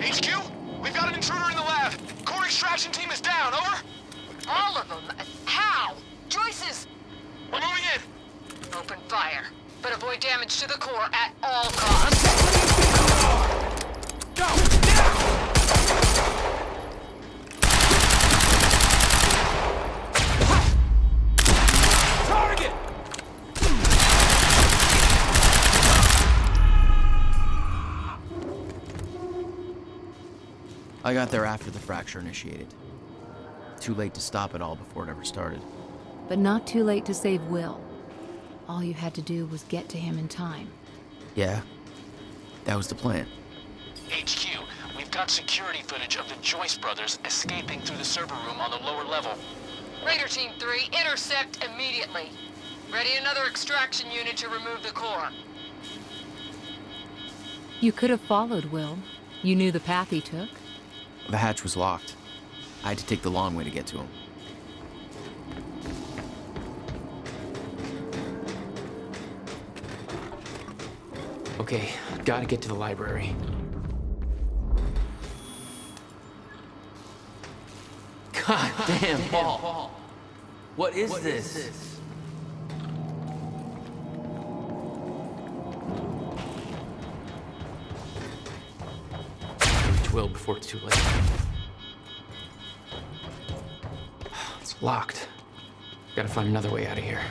HQ? We've got an intruder in the lab. Core extraction team is down, over? All of them? How? Joyce's... We're moving in. Open fire, but avoid damage to the core at all costs. Go! Now! Target! I got there after the fracture initiated. Too late to stop it all before it ever started. But not too late to save Will. All you had to do was get to him in time. Yeah, that was the plan. HQ, we've got security footage of the Joyce brothers escaping through the server room on the lower level. Raider Team 3, intercept immediately. Ready another extraction unit to remove the core. You could have followed Will. You knew the path he took. The hatch was locked. I had to take the long way to get to him. Okay, gotta get to the library. God damn, Paul. What is this? Reach Will before it's too late. It's locked. Gotta find another way out of here.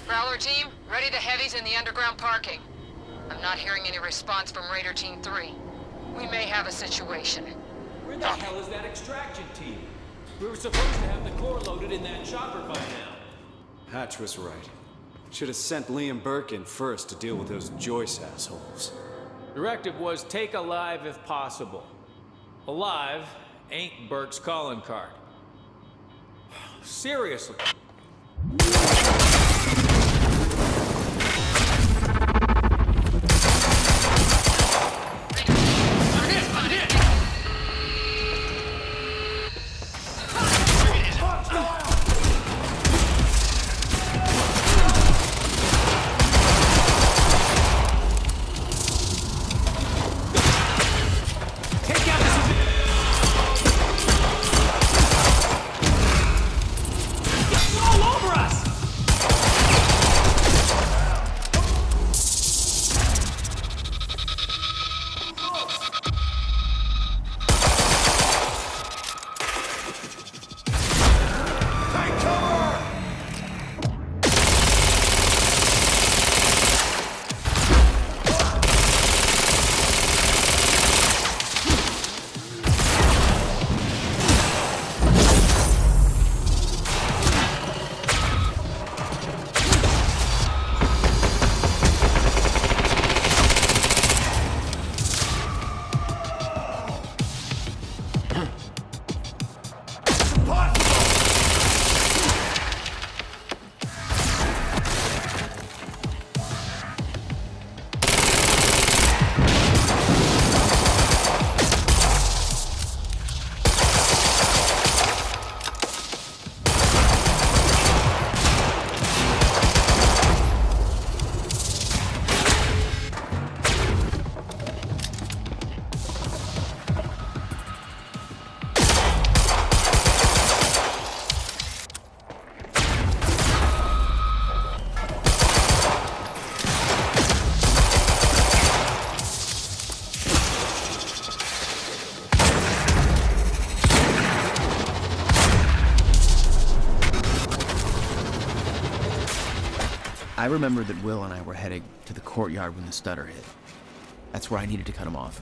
Prowler Team, ready the heavies in the underground parking. I'm not hearing any response from Raider Team 3. We may have a situation. Where the hell is that extraction team? We were supposed to have the core loaded in that chopper by now. Hatch was right. Should have sent Liam Burke in first to deal with those Joyce assholes. Directive was take alive if possible. Alive ain't Burke's calling card. Seriously. I remember that Will and I were heading to the courtyard when the stutter hit. That's where I needed to cut him off.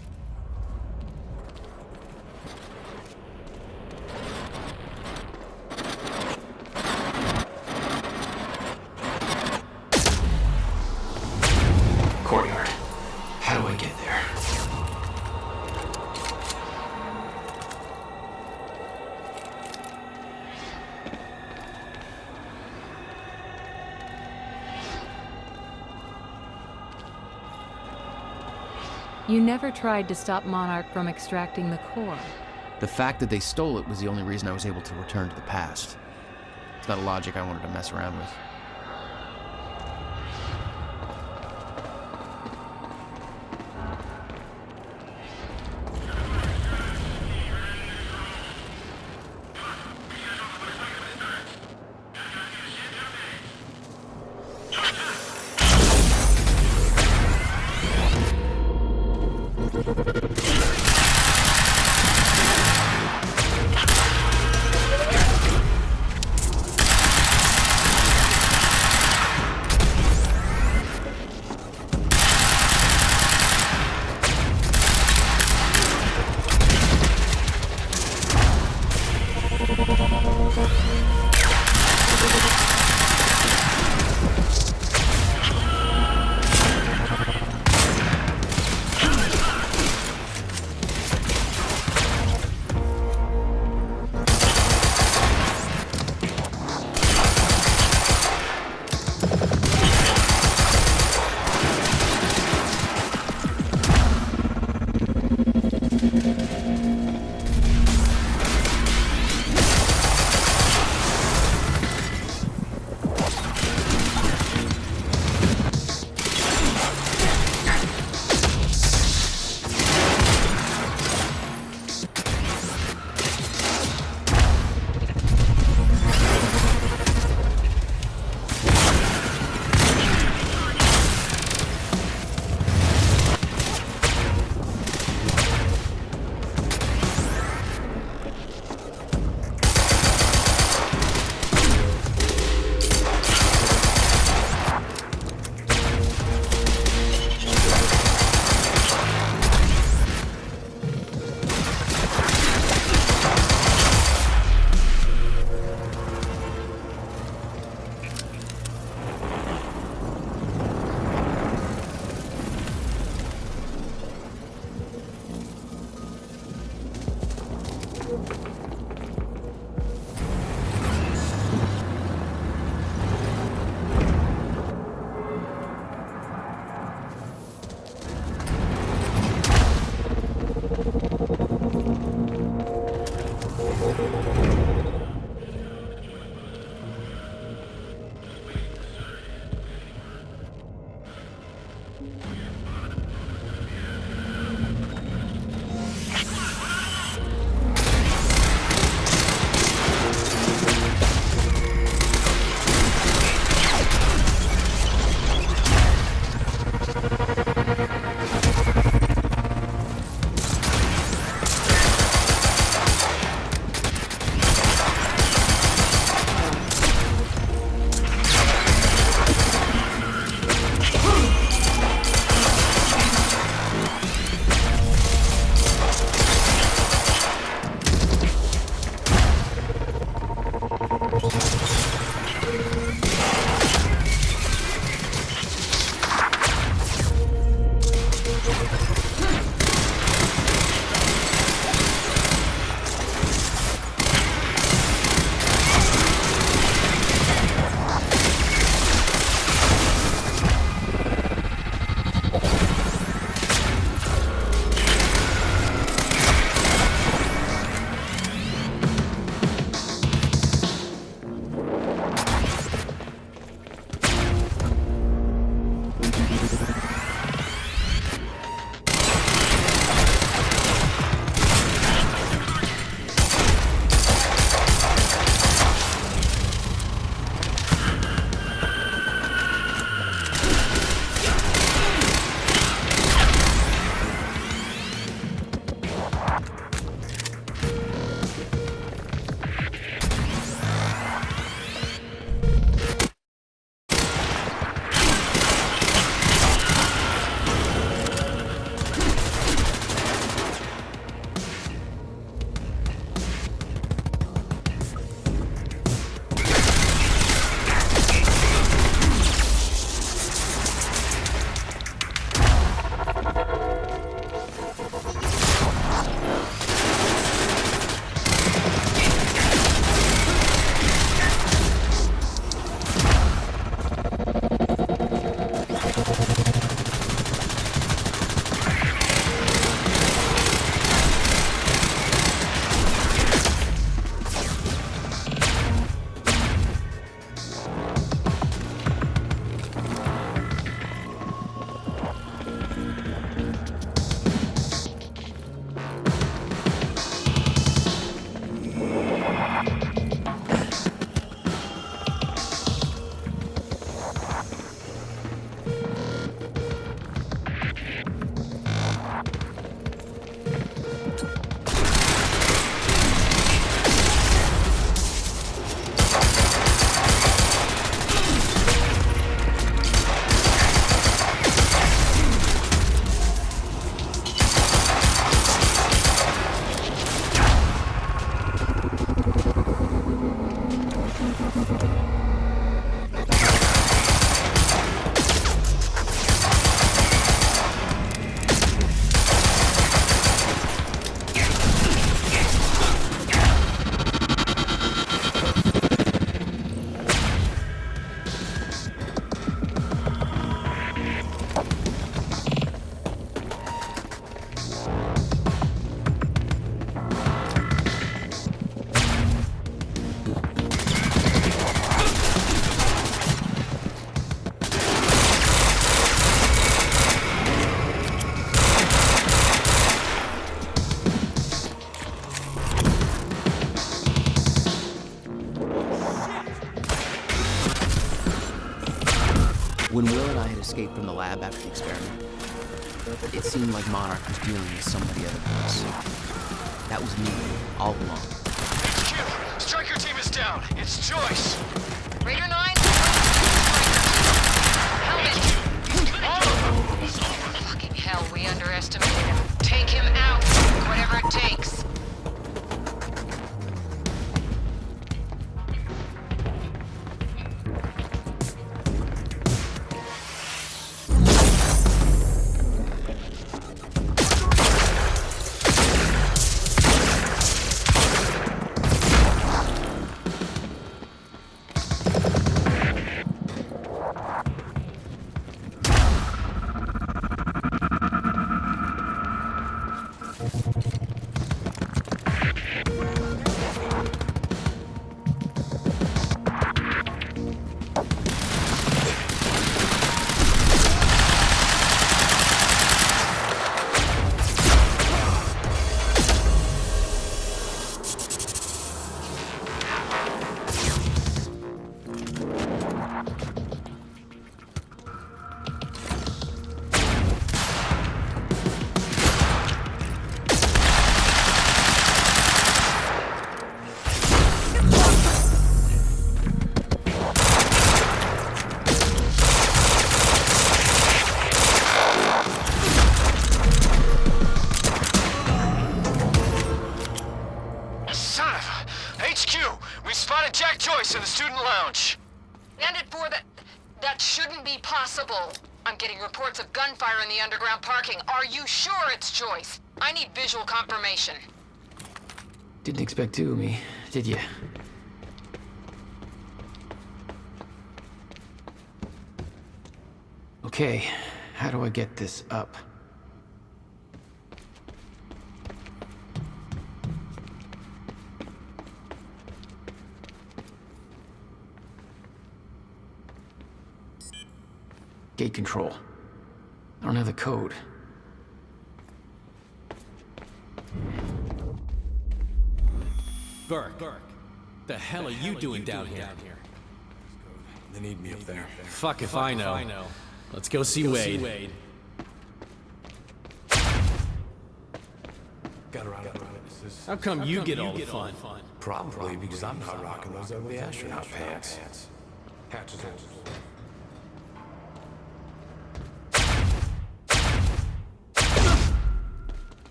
Courtyard. How do I get there? You never tried to stop Monarch from extracting the core. The fact that they stole it was the only reason I was able to return to the past. It's not a logic I wanted to mess around with. escaped from the lab after the experiment. It seemed like Monarch was dealing with somebody other than us. That was me, all along. HQ! Striker team is down! It's Joyce! Raider 9? Helmet! Fucking hell, we underestimated him. Take him out, whatever it takes. Joyce in the student lounge. Landed 4, that shouldn't be possible. I'm getting reports of gunfire in the underground parking. Are you sure it's Joyce? I need visual confirmation. Didn't expect two of me, did you? Okay, how do I get this up? Gate control. I don't have the code. Burke, the hell are you doing down here? They need me up there. Fuck if I know. Let's go see Wade. Got around to witnesses. How come you get all the fun? Probably because I'm not rocking those ugly astronaut pants. Hatches open.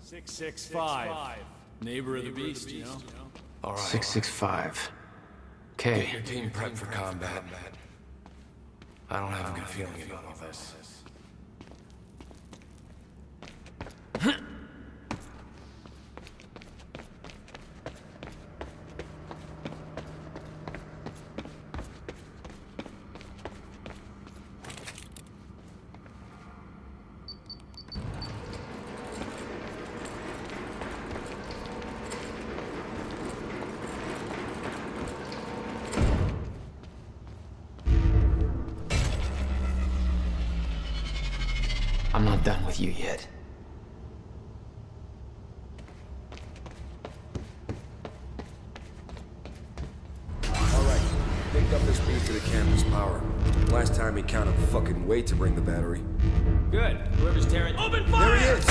665. Neighbor of the beast, you know? All right. 665. Okay. Get your team prepped for combat. I don't have a good feeling about all this. I'm not done with you yet. Alright, picked up this piece to the campus power. Last time he counted fucking weight to bring the battery. Good. Whoever's tearing. Open fire! There he is!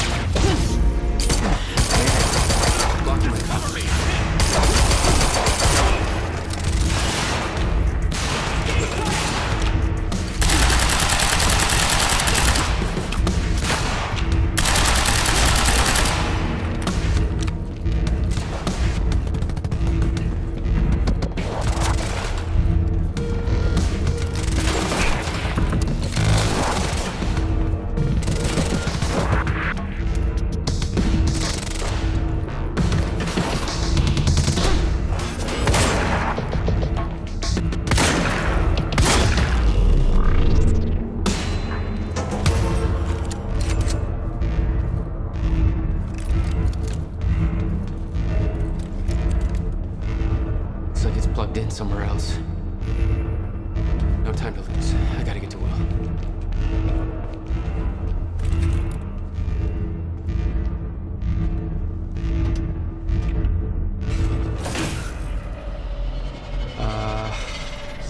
Looks like it's plugged in somewhere else. No time to lose. I gotta get to Will.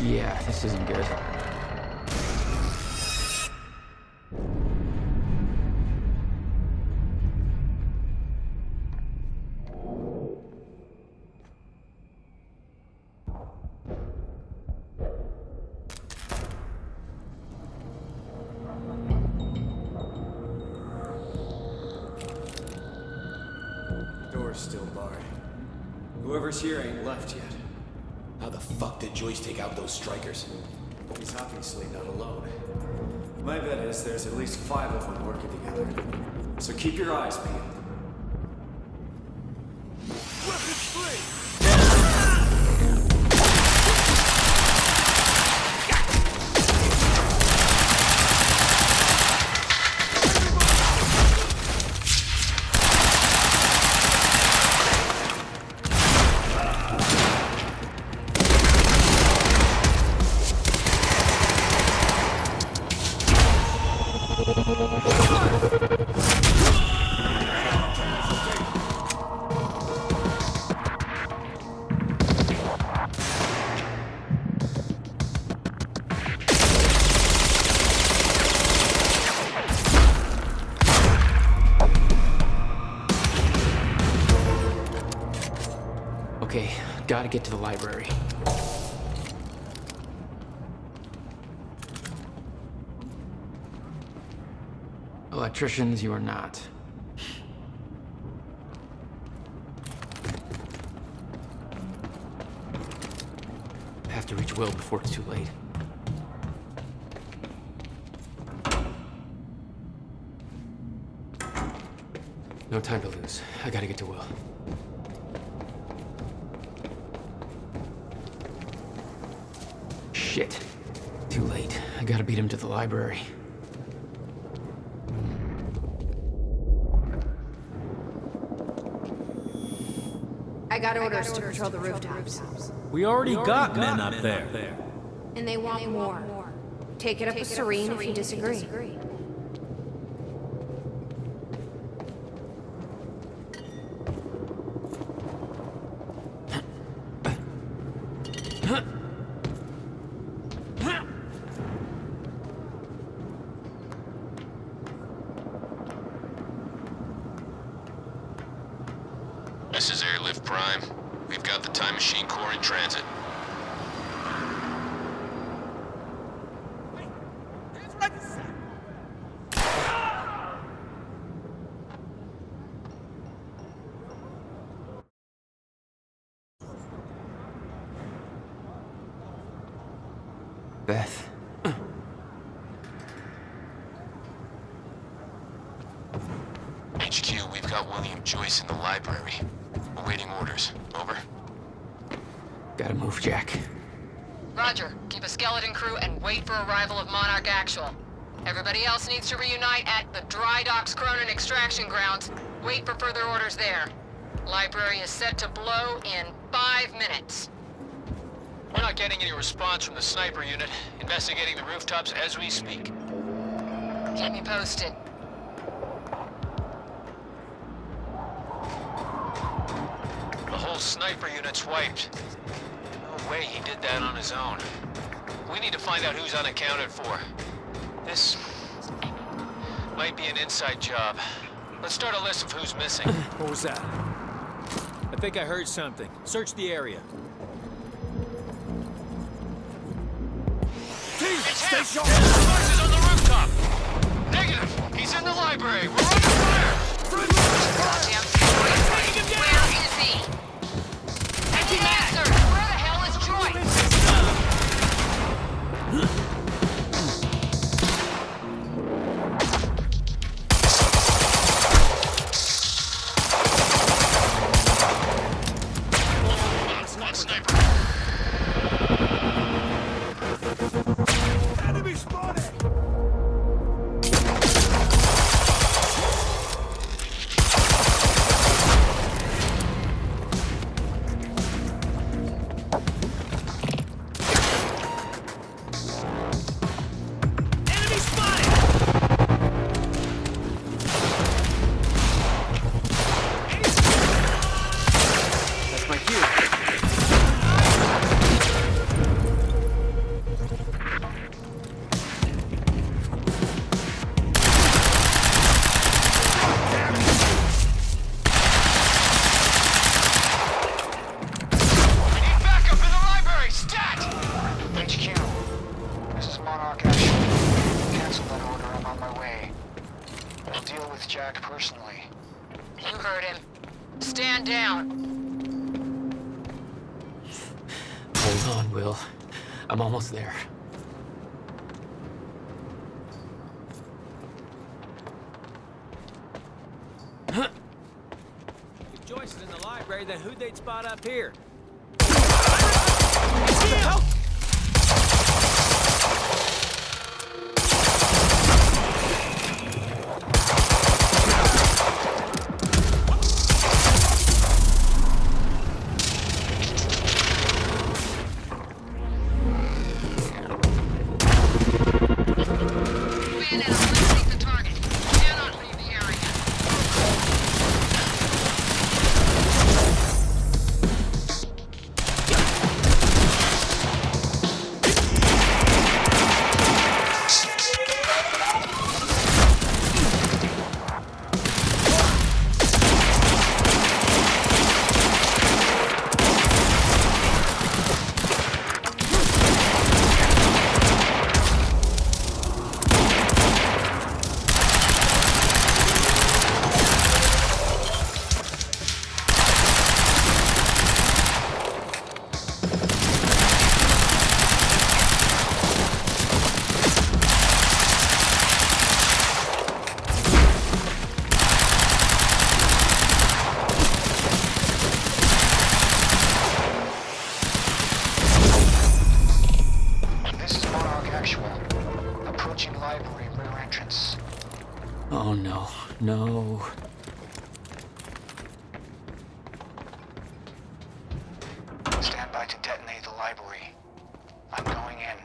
Yeah, this isn't good. door's still barred. Whoever's here ain't left yet. How the fuck did Joyce take out those strikers? He's obviously not alone. My bet is there's at least 5 of them working together. So keep your eyes peeled. Okay, gotta get to the library. Electricians, you are not. Have to reach Will before it's too late. No time to lose. I gotta get to Will. Shit. Too late. I gotta beat him to the library. I got orders to patrol the rooftops. We already got men up there. And they want more. Take it up with Serene if you disagree. This is Airlift Prime. We've got the Time Machine Corps in transit. Beth. HQ, we've got William Joyce in the library. Awaiting orders. Over. Gotta move, Jack. Roger. Keep a skeleton crew and wait for arrival of Monarch Actual. Everybody else needs to reunite at the Dry Docks Cronin extraction grounds. Wait for further orders there. Library is set to blow in 5 minutes. We're not getting any response from the sniper unit. Investigating the rooftops as we speak. Keep me posted. The whole sniper unit's wiped. No way he did that on his own. We need to find out who's unaccounted for. This might be an inside job. Let's start a list of who's missing. What was that? I think I heard something. Search the area. It's him! Joyce is on the rooftop! Negative! He's in the library! We're under fire! Goddamn Joyce! Where is he? Any answers? Where the hell is Joyce? One sniper. Enemy spotted! That's my cue. We need backup in the library! Stat! HQ, this is Monarch Action. Cancel that order, I'm on my way. I'll deal with Jack personally. You heard him. Stand down. Hold on, Will. I'm almost there. If Joyce is in the library, then who'd they spot up here? Win and eliminate the target. Cannot leave the area. This is Monarch Actual. Approaching library rear entrance. Oh no, no. Stand by to detonate the library. I'm going in.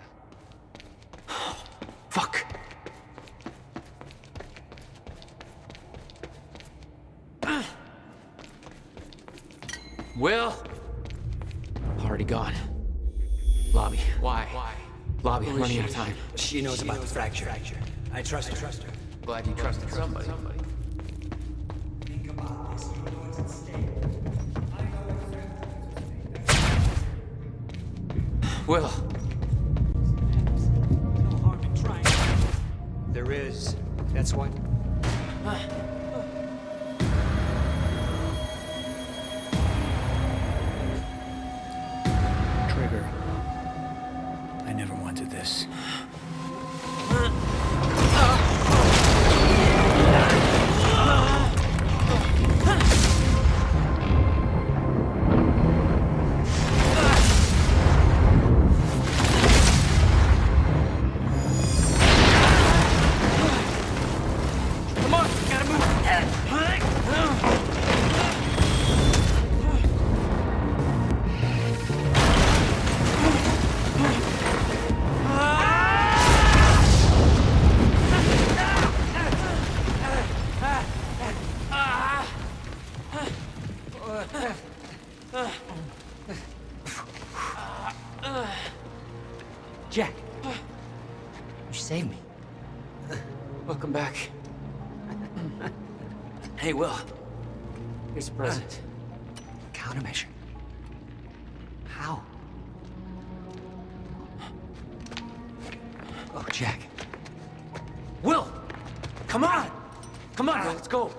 Fuck. Will? Already gone. Lobby. Why? Lobby, I'm running out of time. She knows about the fracture. I trust her. Glad you trusted somebody. Think about this. You know what's at stake. Will. No harm in trying. There is. That's what. Trigger. I never wanted this. Come on, gotta move. Jack. You saved me. Welcome back. Hey, Will. Here's a present. Countermeasure. How? Oh, Jack. Will! Come on! Come on, Will, let's go.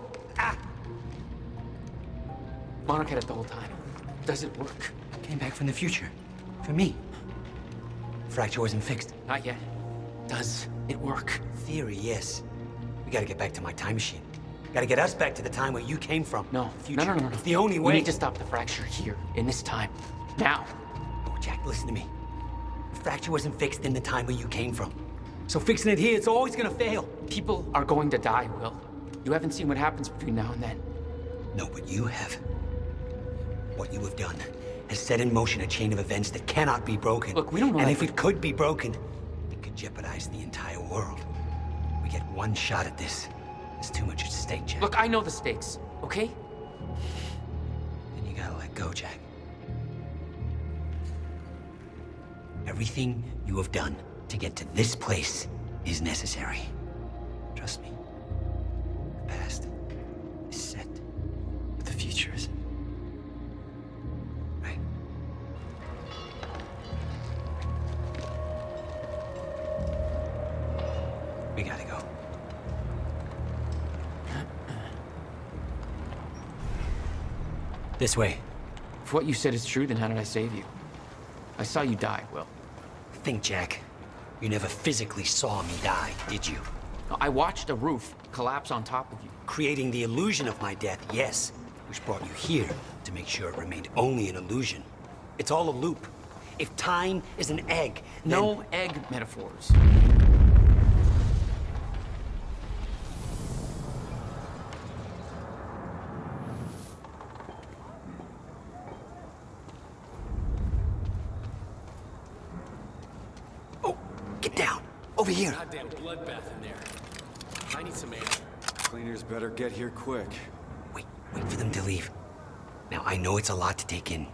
Monarch had it the whole time. Does it work? Came back from the future. For me. Fracture wasn't fixed. Not yet. Does it work? Theory, yes. We gotta get back to my time machine. Gotta get us back to the time where you came from. No. The future. No. It's the only We way. need to stop the fracture here, in this time. Now. Oh, Jack, listen to me. The fracture wasn't fixed in the time where you came from. So fixing it here, it's always gonna fail. People are going to die, Will. You haven't seen what happens between now and then. No, but you have. What you have done has set in motion a chain of events that cannot be broken. Look, we don't know And that if it could be broken, it could jeopardize the entire world. We get one shot at this. There's too much at stake, Jack. Look, I know the stakes, okay? Then you gotta let go, Jack. Everything you have done to get to this place is necessary. Trust me. The past is set, but the future isn't. Right? We gotta go. This way. If what you said is true, then how did I save you? I saw you die, Will. Think, Jack. You never physically saw me die, did you? I watched a roof collapse on top of you. Creating the illusion of my death, yes. Which brought you here to make sure it remained only an illusion. It's all a loop. If time is an egg, then... No egg metaphors. Oh, get down. Over here. Goddamn bloodbath in there. I need some air. Cleaners better get here quick. Wait for them to leave. Now, I know it's a lot to take in,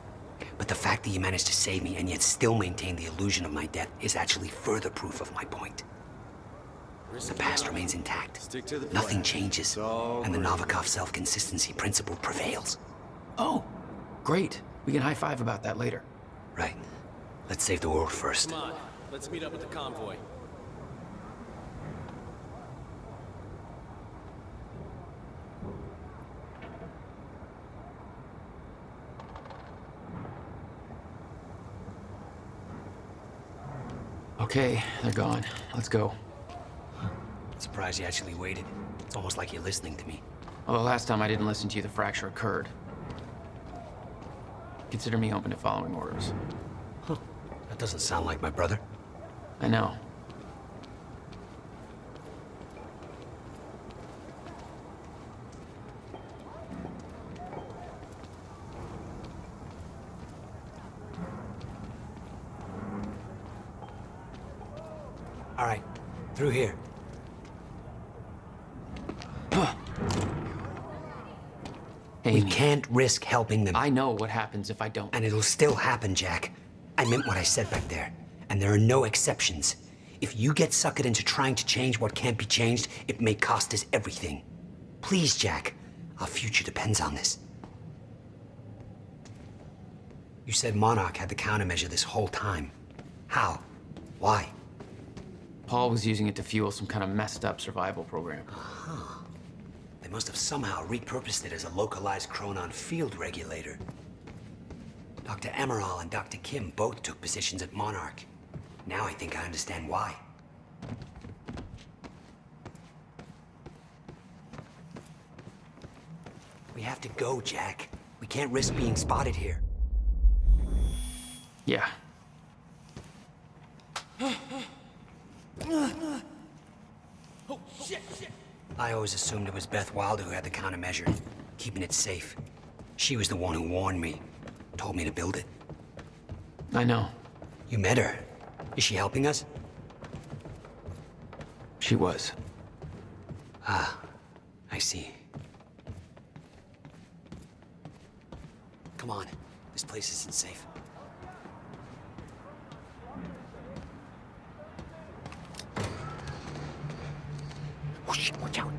but the fact that you managed to save me and yet still maintain the illusion of my death is actually further proof of my point. The past remains intact. Stick to the Nothing plan. changes, and the Novikov self-consistency principle prevails. Oh, great. We can high-five about that later. Right. Let's save the world first. Come on, let's meet up with the convoy. Okay, they're gone. Let's go. Surprised you actually waited. It's almost like you're listening to me. Well, the last time I didn't listen to you, the fracture occurred. Consider me open to following orders. That doesn't sound like my brother. I know. All right, through here. We can't risk helping them. I know what happens if I don't. And it'll still happen, Jack. I meant what I said back there. And there are no exceptions. If you get suckered into trying to change what can't be changed, it may cost us everything. Please, Jack. Our future depends on this. You said Monarch had the countermeasure this whole time. How? Why? Paul was using it to fuel some kind of messed up survival program. They must have somehow repurposed it as a localized Chronon field regulator. Dr. Emerald and Dr. Kim both took positions at Monarch. Now I think I understand why. We have to go, Jack. We can't risk being spotted here. Yeah. Oh, shit! I always assumed it was Beth Wilder who had the countermeasure, keeping it safe. She was the one who warned me, told me to build it. I know. You met her. Is she helping us? She was. Ah, I see. Come on. This place isn't safe. Oh, shit, watch out.